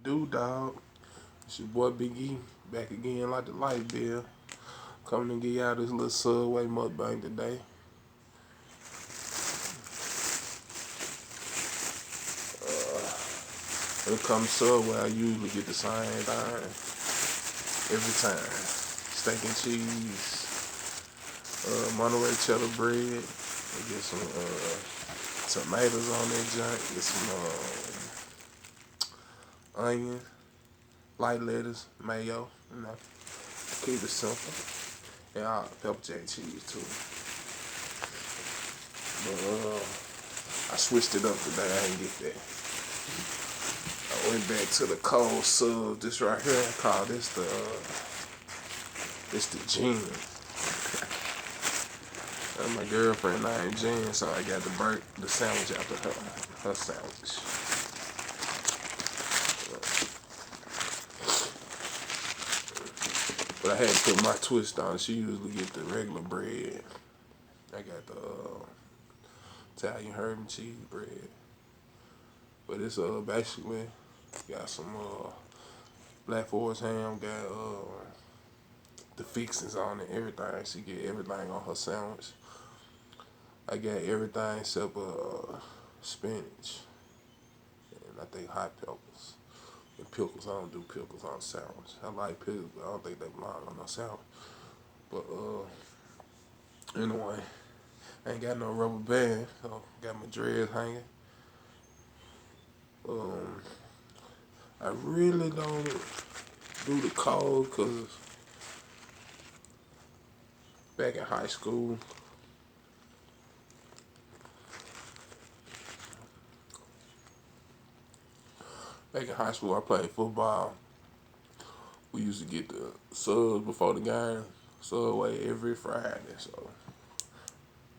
do, dog? It's your boy Big E, back again like the light bill. Coming to get y'all this little Subway mukbang today. When it comes to Subway, I usually get the same thing every time. Steak and cheese, Monterey cheddar bread. I get some tomatoes on that junk. Get some onions, light lettuce, mayo. You know, keep it simple. And pepper jack cheese too. But I switched it up today. I didn't get that. I went back to the cold sub. This right here, I call this the Jean. That's my girlfriend named Jean, so I got to break the sandwich after her sandwich. But I had to put my twist on. She usually get the regular bread. I got the Italian herb and cheese bread. But it's basically got some Black Forest ham, got the fixings on it, everything. She get everything on her sandwich. I got everything except spinach and I think hot peppers. And pickles, I don't do pickles on sandwich. I like pickles, but I don't think they belong on no sandwich. But anyway, I ain't got no rubber band, so got my dreads hanging. I really don't do the cold because back in high school, I played football. We used to get the subs before the game, Subway every Friday. So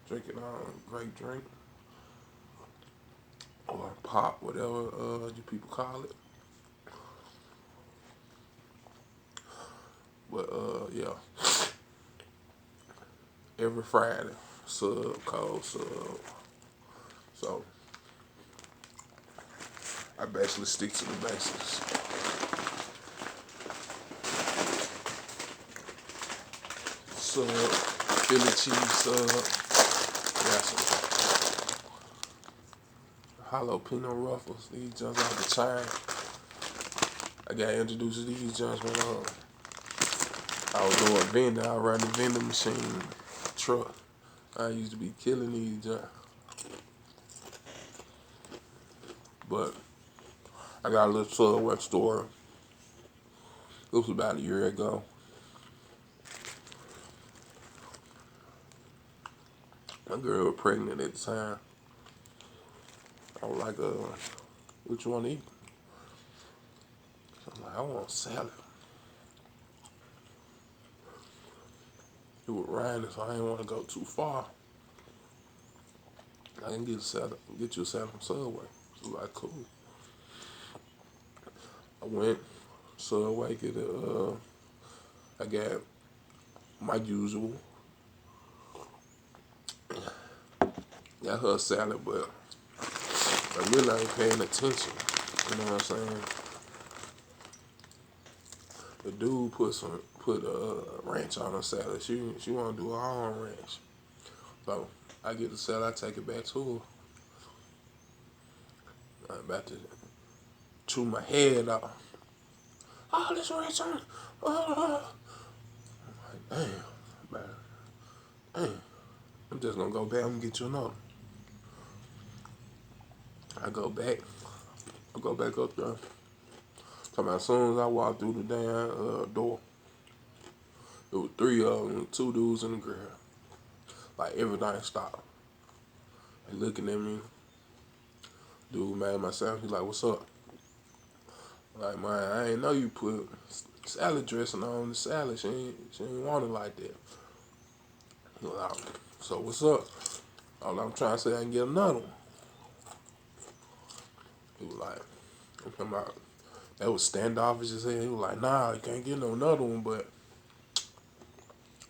drinking a great drink or pop, whatever you people call it. But yeah, every Friday, cold sub. So I basically stick to the basics. Sub, Philly cheese sub, got some jalapeno Ruffles. These jumps out the chain. I got introduced to these jumps when I was doing vending. I ran the vending machine truck. I used to be killing these jumps. But I got a little Subway store. It was about a year ago. My girl was pregnant at the time. I was like, what you want to eat? I'm like, I want salad. It was raining, so I didn't want to go too far. I didn't get you a salad from Subway. So like, cool. I went Subway, I got my usual. Got her a salad, but I really ain't paying attention. You know what I'm saying? The dude put ranch on her salad. She wanna do her own ranch. So I get the salad, I take it back to her. I'm about to chew my head off. Oh, this ranch on. I'm like, damn, man. Damn. I'm just gonna go back and get you another. I go back up there. Talking about as soon as I walk through the damn door, there was 3 of them, 2 dudes in the grill. Like everything stopped. They looking at me. Dude made myself. He's like, "What's up?" I'm like, man, I ain't know you put salad dressing on the salad. She ain't want it like that. He like, so what's up? All I'm trying to say, I can get another one. He was like, I'm talking about, that was standoffish as hell. He was like, nah, you can't get no another one, but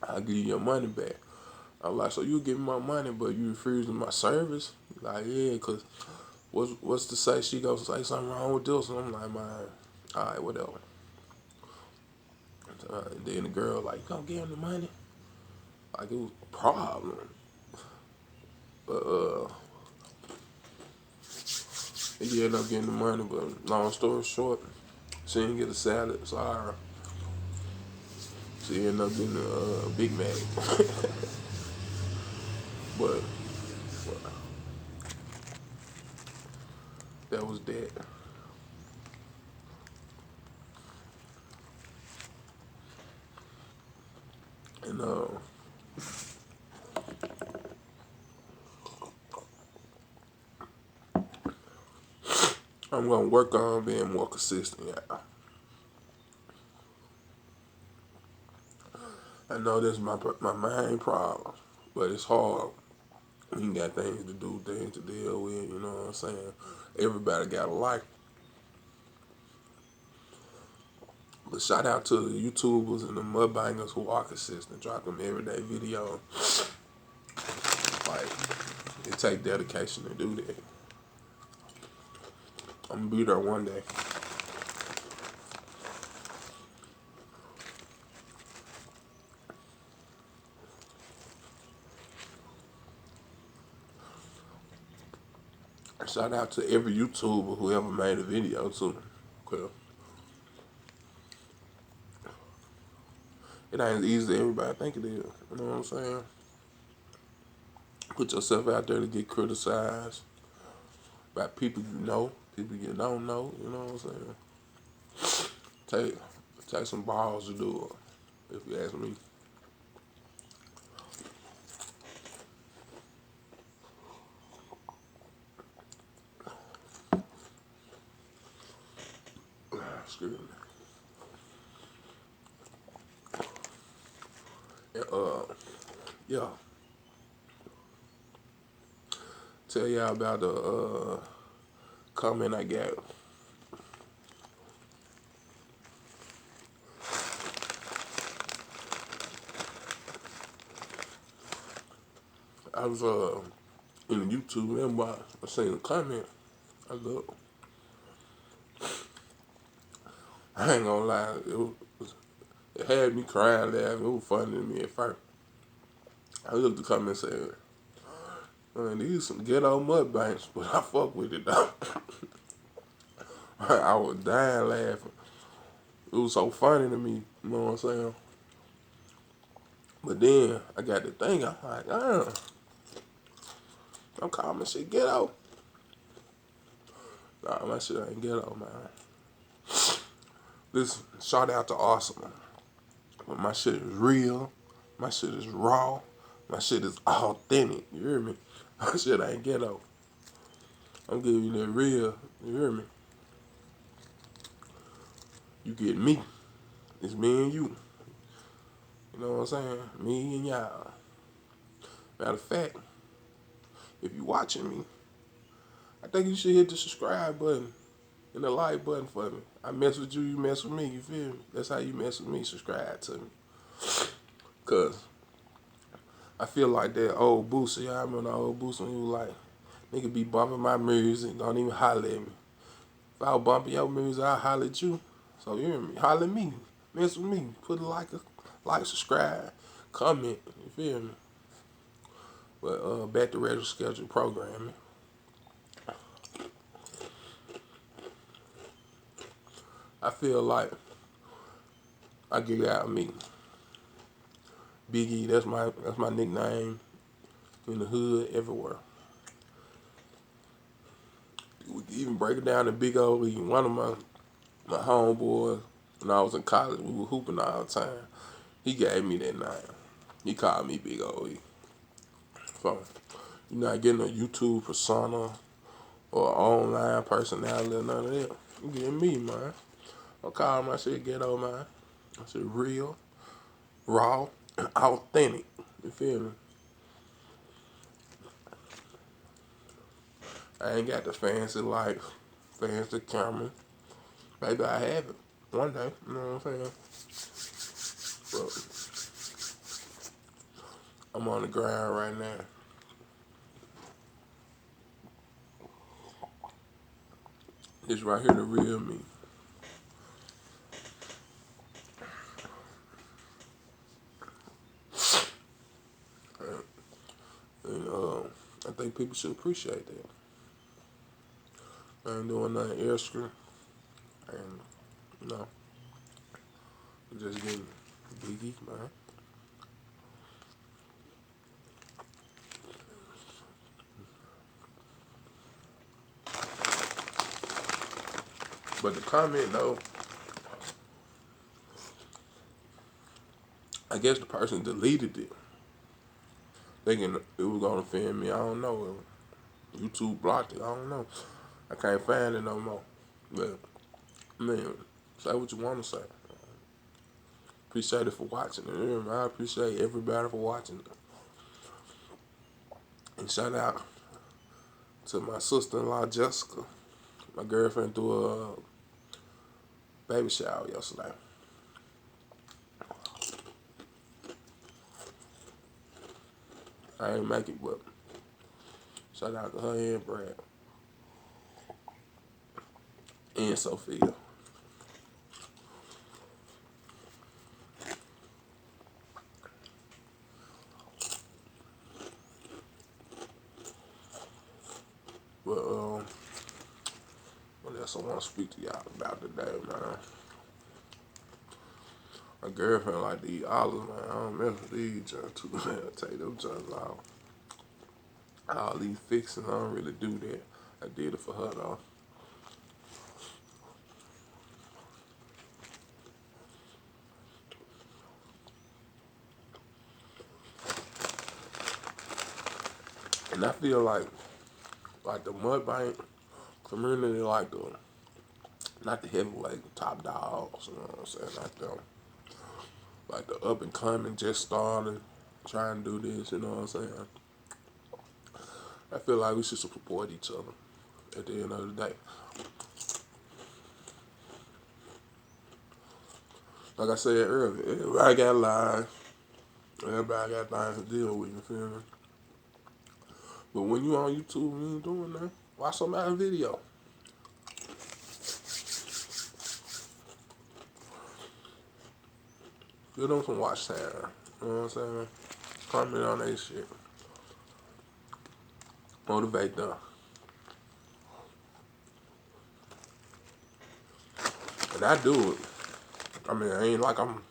I'll give you your money back. I was like, so you give me my money, but you refusing my service? He like, yeah, cause what's to say she goes say something wrong with this? And I'm like, man, Alright, whatever. And then the girl like, "Gonna give him the money?" Like it was a problem. But he ended up getting the money. But long story short, she didn't get a salad. Sorry. She ended up getting a Big Mac. but that was that. And I'm gonna work on being more consistent. Yeah. I know this is my main problem, but it's hard. You got things to do, things to deal with. You know what I'm saying? Everybody got a life. But shout out to the YouTubers and the mudbangers who are consistent, drop them everyday video. Like it take dedication to do that. I'm gonna be there one day. Shout out to every YouTuber who ever made a video too. Cause it ain't as easy as everybody think it is. You know what I'm saying? Put yourself out there to get criticized by people you know, people you don't know. You know what I'm saying? Take some balls to do it. If you ask me. Excuse me. And, yeah. Tell y'all about the comment I got. I was in YouTube and I seen a comment. I look. I ain't gonna lie. It had me crying, laughing. It was funny to me at first. I looked at the comment and said, "Man, these some ghetto mud banks," but I fuck with it though. I was dying laughing. It was so funny to me. You know what I'm saying? But then I got to think. I'm like, damn. I'm calling my shit ghetto. Nah, my shit ain't ghetto, man. Listen, shout out to Awesome. But my shit is real. My shit is raw. My shit is authentic. You hear me? My shit ain't ghetto. I'm giving you that real. You hear me? You get me. It's me and you. You know what I'm saying? Me and y'all. Matter of fact, if you watching me, I think you should hit the subscribe button and the like button for me. I mess with you, you mess with me. You feel me? That's how you mess with me. Subscribe to me. Cause I feel like that old Boosie. I remember the old Boosie when he was like, "Nigga be bumping my music, don't even holler at me. If I was bumping your music, I'll holler at you. So you hear me? Holler at me. Mess with me. Put a like, subscribe, comment. You feel me? But back to regular schedule programming. I feel like I get out of me. Biggie, that's my nickname in the hood everywhere. We can even break it down to Big O. One of my homeboys when I was in college, we were hooping all the time. He gave me that name. He called me Big O. So you're not getting a YouTube persona or online personality or none of that. You getting me, man. I call my shit ghetto, man. I shit real, raw, and authentic. You feel me? I ain't got the fancy lights, fancy camera. Maybe I have it one day. You know what I'm saying? But I'm on the ground right now. This right here, the real me. think people should appreciate that. I ain't doing nothing extra, and you know, just getting biggie, man. But the comment though, I guess the person deleted it, thinking it was gonna offend me. I don't know. YouTube blocked it. I don't know. I can't find it no more. But man, say what you want to say. Appreciate it for watching it. I appreciate everybody for watching it. And shout out to my sister-in-law Jessica. My girlfriend threw a baby shower yesterday. I ain't make it, but shout out to her and Brad and Sophia. But what else I want to speak to y'all about today, man? My girlfriend like to eat olives, man. I don't mess with these junk too, man. I take them junk out. All these fixings, I don't really do that. I did it for her though. And I feel like the Mukbang community, like the not the heavyweight top dogs, you know what I'm saying? Like the up and coming, just starting, trying to do this, you know what I'm saying? I feel like we should support each other at the end of the day. Like I said earlier, everybody got lives, everybody got things to deal with, you feel me? But when you on YouTube and you ain't doing nothing, watch somebody's video. Give them some watch time, you know what I'm saying? Comment on that shit. Motivate them. And I do it. I mean, I ain't like I'm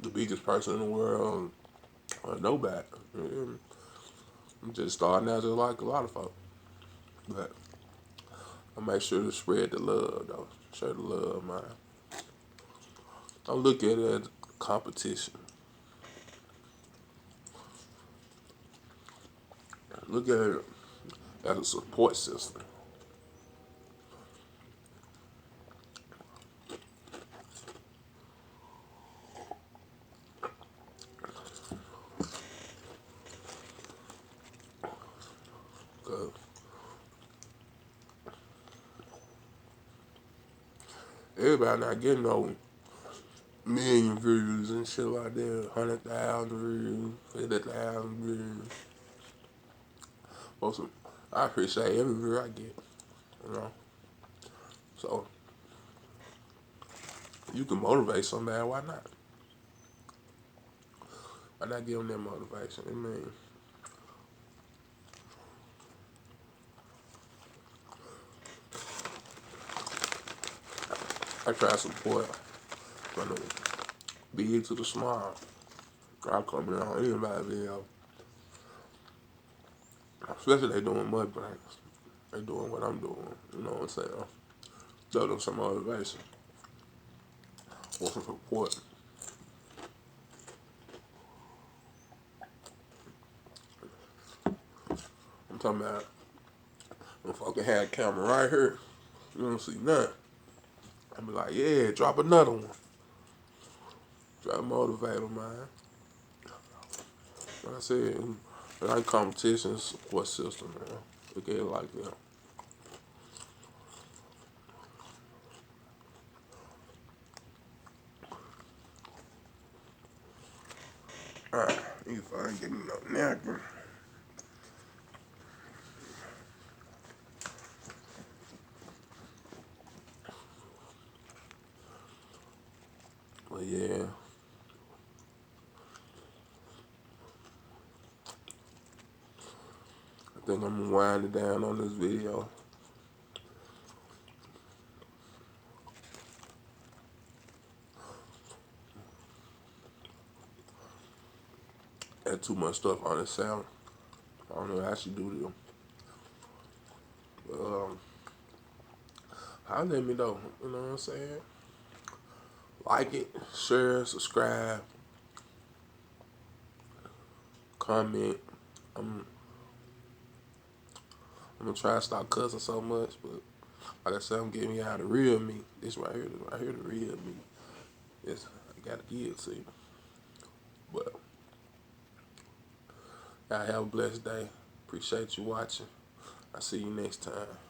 the biggest person in the world or nobody. I'm just starting out just like a lot of folks. But I make sure to spread the love, though. Share the love, man. Don't look at it as competition. Look at it as a support system. Cause everybody not getting no million views and shit like that. 100,000 views, 50,000 views. Most of, I appreciate every view I get, you know. So you can motivate somebody. Why not? Why not give them that motivation? I mean, I try to support from the big to the small. I come in on anybody's video, especially they doing mukbangs. They doing what I'm doing. You know what I'm saying? Show them some motivation or some support. I'm talking about if I can have a camera right here, you don't see nothing. I be like, yeah, drop another one. Try to motivate them, man. Like I said, it ain't competition, it's a support system, man. Look at it like that. Alright, if I ain't getting no napkin. But yeah, I think I'm gonna wind it down on this video. Had too much stuff on the sound. I don't know how she do this. Holler at me though. You know what I'm saying? Like it, share, subscribe, comment. I'm I'm gonna try to stop cussing so much, but like I said, I'm getting me out of the real me. This right here, the real me. Yes, I gotta give it to you. But y'all have a blessed day. Appreciate you watching. I'll see you next time.